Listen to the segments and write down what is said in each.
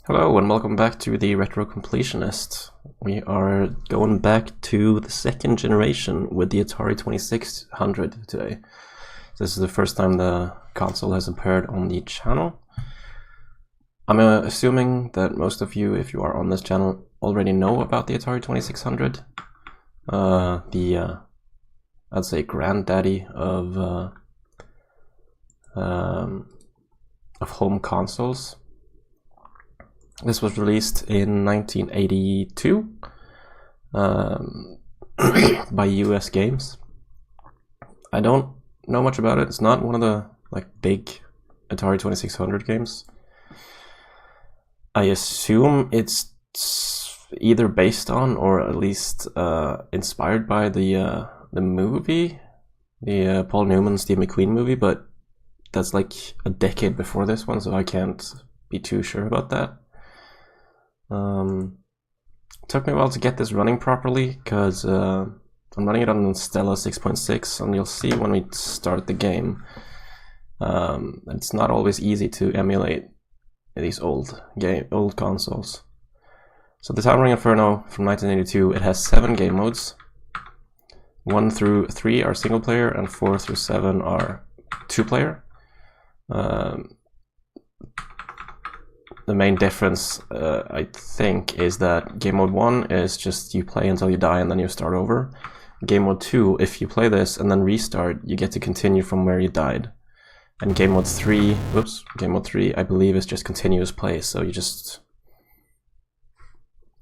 Hello and welcome back to the Retro Completionist. We are going back to the second generation with the Atari 2600 today. This is the first time the console has appeared on the channel. I'm assuming that most of you, if you are on this channel, already know about the Atari 2600. I'd say granddaddy of home consoles. This was released in 1982 by US Games. I don't know much about it. It's not one of the big Atari 2600 games. I assume it's either based on or at least inspired by the movie, the Paul Newman, Steve McQueen movie, but that's like a decade before this one, so I can't be too sure about that. It took me a while to get this running properly because I'm running it on Stella 6.6, and you'll see when we start the game, it's not always easy to emulate these old consoles. So the Towering Inferno from 1982, it has 7 game modes. 1 through 3 are single player, and 4 through 7 are 2-player. The main difference, I think, is that Game Mode 1 is just you play until you die and then you start over. Game Mode 2, if you play this and then restart, you get to continue from where you died. And Game Mode 3, I believe, is just continuous play, so you just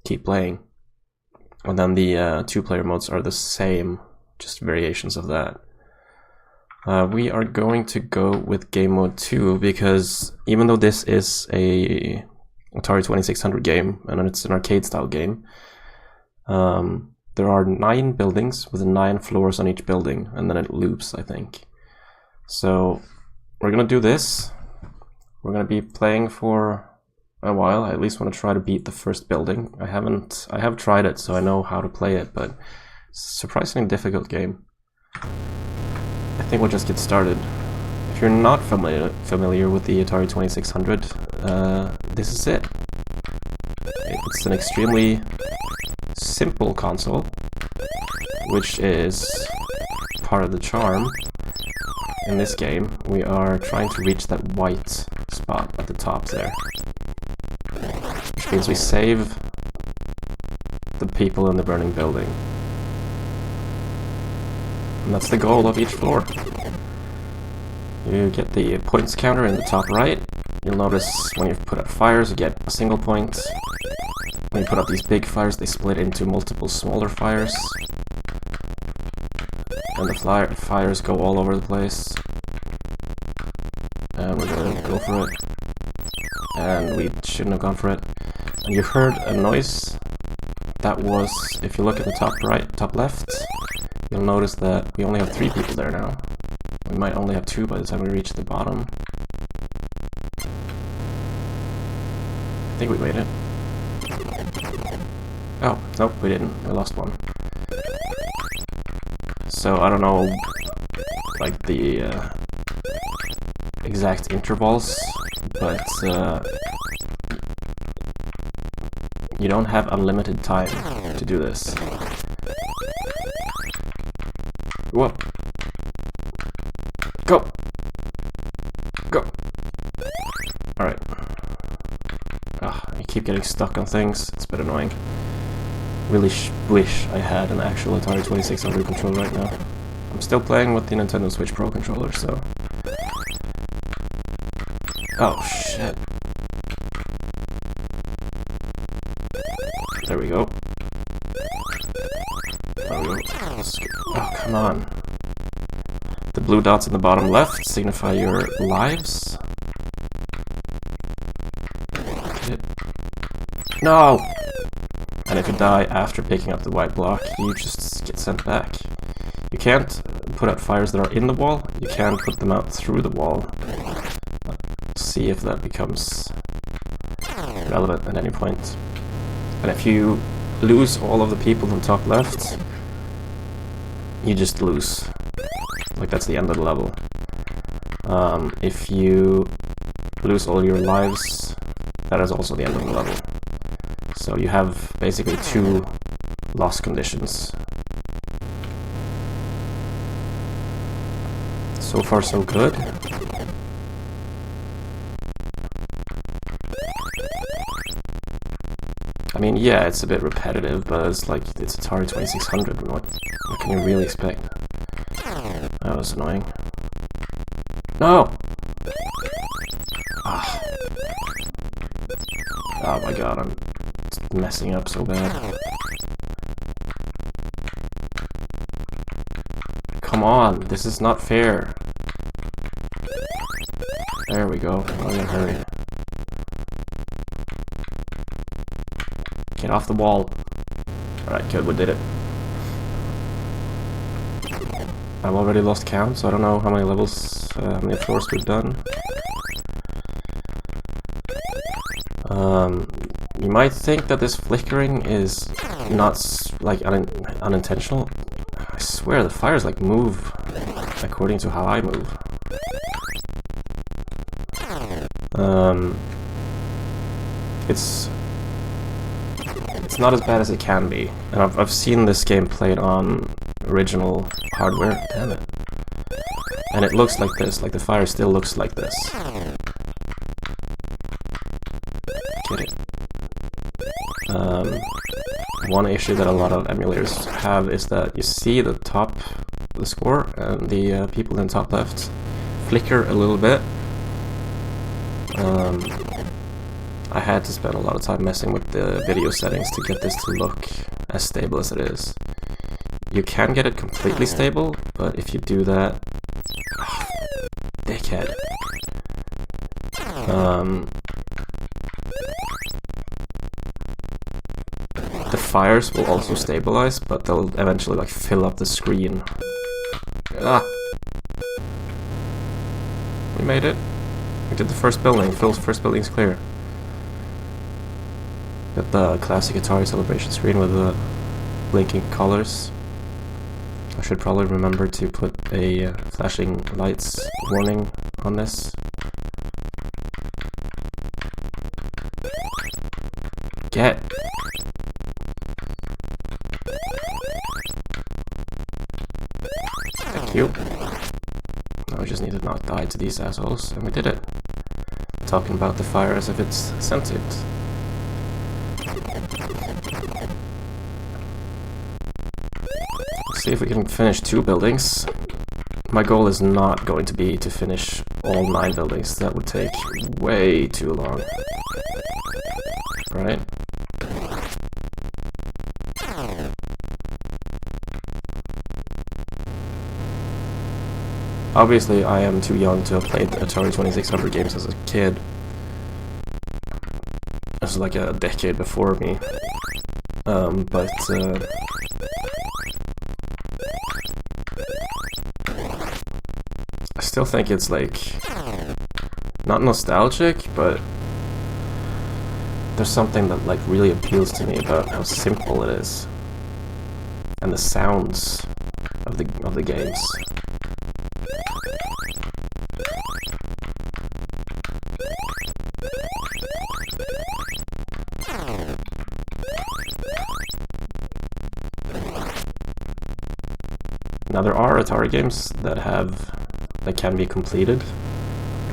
keep playing. And then the 2-player modes are the same, just variations of that. We are going to go with Game Mode 2 because even though this is a Atari 2600 game and it's an arcade style game, there are 9 buildings with 9 floors on each building, and then it loops, I think. So we're gonna do this. We're gonna be playing for a while. I at least want to try to beat the first building. I have tried it, so I know how to play it, but it's a surprisingly difficult game. I think we'll just get started. If you're not familiar with the Atari 2600, this is it. It's an extremely simple console, which is part of the charm. In this game, we are trying to reach that white spot at the top there, which means we save the people in the burning building. And that's the goal of each floor. You get the points counter in the top right. You'll notice when you put out fires, you get a single point. When you put out these big fires, they split into multiple smaller fires. And the fires go all over the place. And we're gonna go for it. And we shouldn't have gone for it. And you heard a noise. That was, if you look at the top left, you'll notice that we only have 3 people there now. We might only have 2 by the time we reach the bottom. I think we made it. Oh, nope, we didn't. We lost 1. So I don't know, like the exact intervals, but you don't have unlimited time to do this. Whoa. Go! Go! Alright. I keep getting stuck on things. It's a bit annoying. Really wish I had an actual Atari 2600 controller right now. I'm still playing with the Nintendo Switch Pro controller, so... Oh, shit. There we go. There we go. Oh, come on. The blue dots in the bottom left signify your lives. No! And if you die after picking up the white block, you just get sent back. You can't put out fires that are in the wall, you can put them out through the wall. Let's see if that becomes relevant at any point. And if you lose all of the people in the top left, you just lose. Like, that's the end of the level. If you lose all your lives, that is also the end of the level. So you have basically 2 loss conditions. So far so good. I mean, yeah, it's a bit repetitive, but it's like, it's Atari 2600, what can you really expect? That was annoying. No! Ah. Oh my god, I'm messing up so bad. Come on, this is not fair. There we go. Oh, in a hurry. Get off the wall. Alright, good, we did it. I've already lost count, so I don't know how many levels, how many floors we've done. You might think that this flickering is not like unintentional. I swear the fires like move according to how I move. It's not as bad as it can be, and I've seen this game played on original hardware. Damn it! And it looks like this. Like the fire still looks like this. Get it? One issue that a lot of emulators have is that you see the top, the score, and the people in the top left flicker a little bit. I had to spend a lot of time messing with the video settings to get this to look as stable as it is. You can get it completely stable, but if you do that... Oh, dickhead. The fires will also stabilize, but they'll eventually like fill up the screen. Ah! We made it. We did the first building. First building's clear. Got the classic Atari celebration screen with the blinking colors. I should probably remember to put a flashing lights warning on this. Get! Thank you. Now we just need to not die to these assholes, and we did it. Talking about the fire as if it's sentient. Let's see if we can finish 2 buildings. My goal is not going to be to finish all 9 buildings. That would take way too long. Right? Obviously, I am too young to have played Atari 2600 games as a kid. This is like a decade before me. I still think it's like not nostalgic, but there's something that like really appeals to me about how simple it is and the sounds of the games. Now there are Atari games that can be completed.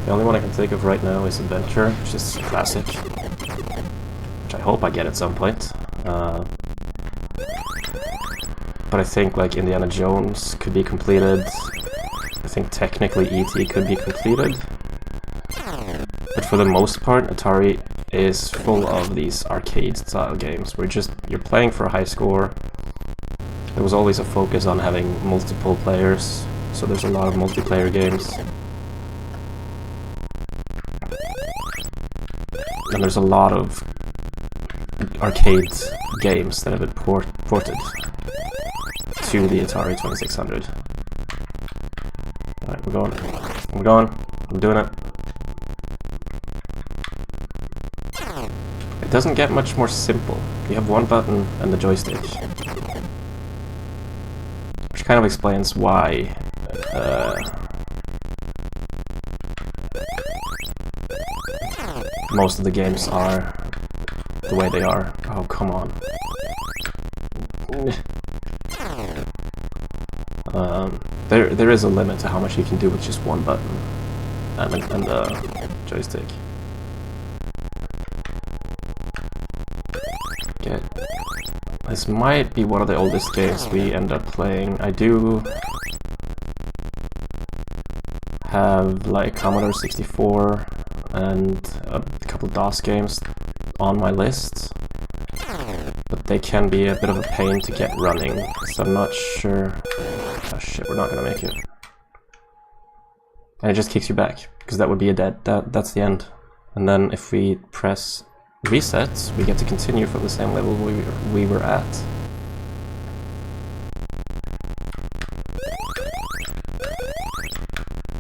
The only one I can think of right now is Adventure, which is a classic, which I hope I get at some point. But I think like Indiana Jones could be completed. I think technically E.T. could be completed. But for the most part, Atari is full of these arcade-style games where you're playing for a high score. There was always a focus on having multiple players, so there's a lot of multiplayer games. And there's a lot of arcade games that have been ported to the Atari 2600. Alright, we're going, I'm doing it. It doesn't get much more simple. You have one button and the joystick. Which kind of explains why most of the games are the way they are. Oh, come on. There is a limit to how much you can do with just one button and the joystick. Okay. This might be one of the oldest games we end up playing. I do have like Commodore 64 and a couple DOS games on my list, but they can be a bit of a pain to get running, so I'm not sure. Oh shit, we're not gonna make it. And it just kicks you back, because that would be a dead. That's the end. And then if we press reset, we get to continue from the same level we were at.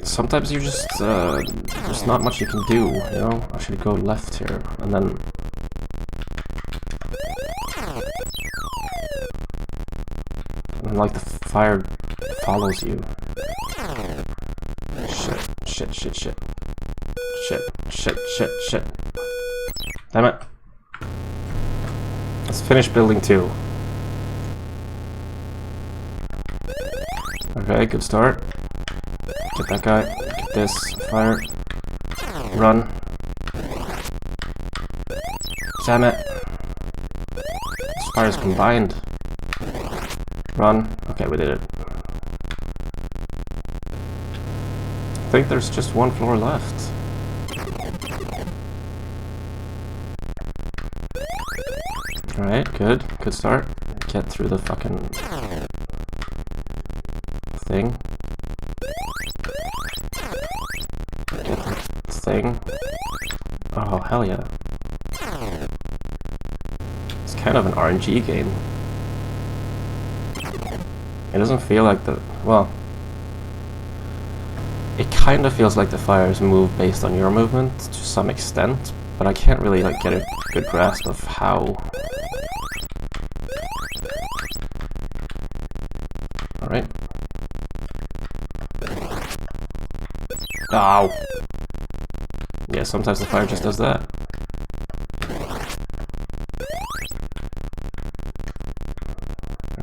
Sometimes you just, there's not much you can do, you know? I should go left here, and then... And like the fire follows you. Shit. Shit. Damn it. Let's finish building 2. Okay, good start. Get that guy. Get this. Fire. Run. Damn it. This fire is combined. Run. Okay, we did it. I think there's just one floor left. Alright, good. Good start. Get through the fucking thing. Get the thing. Oh, hell yeah. It's kind of an RNG game. It doesn't feel like the... well... It kind of feels like the fires move based on your movement to some extent, but I can't really like get a good grasp of how. Alright. Ow! Yeah, sometimes the fire just does that.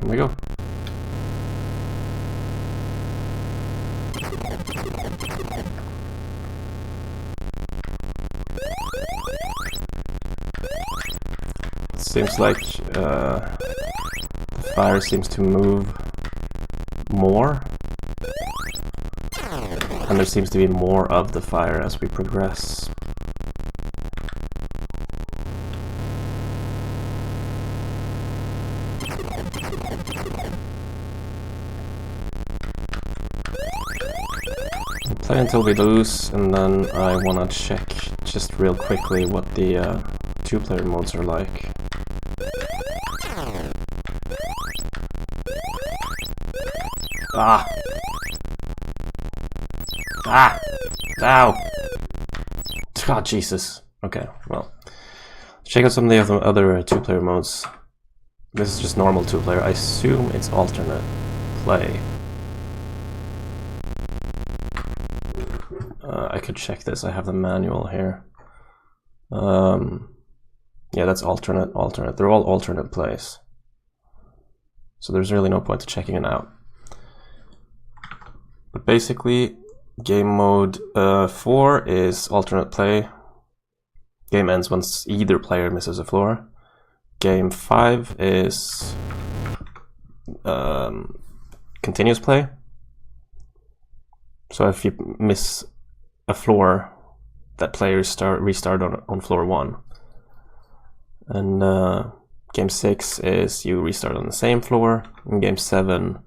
Here we go. Seems like the fire seems to move more, and there seems to be more of the fire as we progress. We'll play until we lose, and then I want to check just real quickly what the 2-player modes are like. Ah! Ah! Ow! Oh, Jesus. Okay, well. Check out some of the other 2-player modes. This is just normal 2-player. I assume it's alternate play. I could check this. I have the manual here. Yeah, that's alternate. They're all alternate plays. So there's really no point to checking it out. But basically, game mode 4 is alternate play. Game ends once either player misses a floor. Game 5 is continuous play. So if you miss a floor, that players restart on floor 1. And game 6 is you restart on the same floor. In game 7,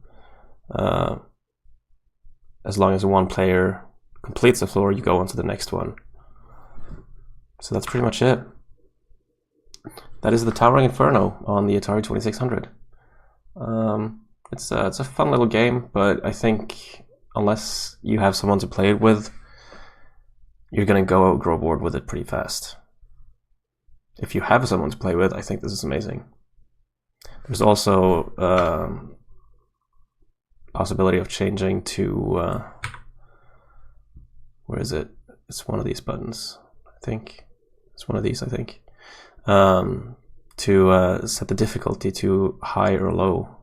as long as one player completes a floor, you go on to the next one. So that's pretty much it. That is the Towering Inferno on the Atari 2600. It's a fun little game, but I think unless you have someone to play it with, you're gonna grow bored with it pretty fast. If you have someone to play with, I think this is amazing. There's also possibility of changing to where is it? It's one of these buttons, I think. It's one of these, I think. To set the difficulty to high or low.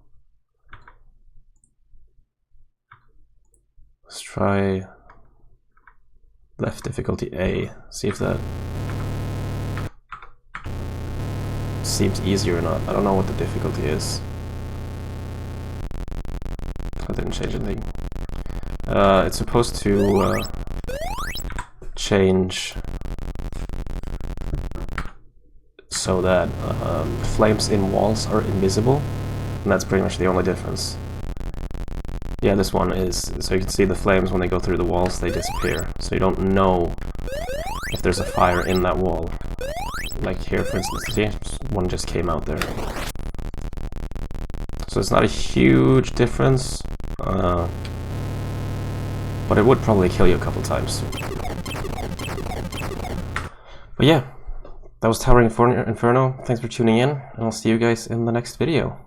Let's try left difficulty A, see if that seems easier or not. I don't know what the difficulty is. I didn't change anything. It's supposed to change so that flames in walls are invisible, and that's pretty much the only difference. Yeah, this one is, so you can see the flames when they go through the walls, they disappear. So you don't know if there's a fire in that wall. Like here, for instance, see, one just came out there. So it's not a huge difference, but it would probably kill you a couple times. But yeah, that was Towering Inferno. Thanks for tuning in, and I'll see you guys in the next video.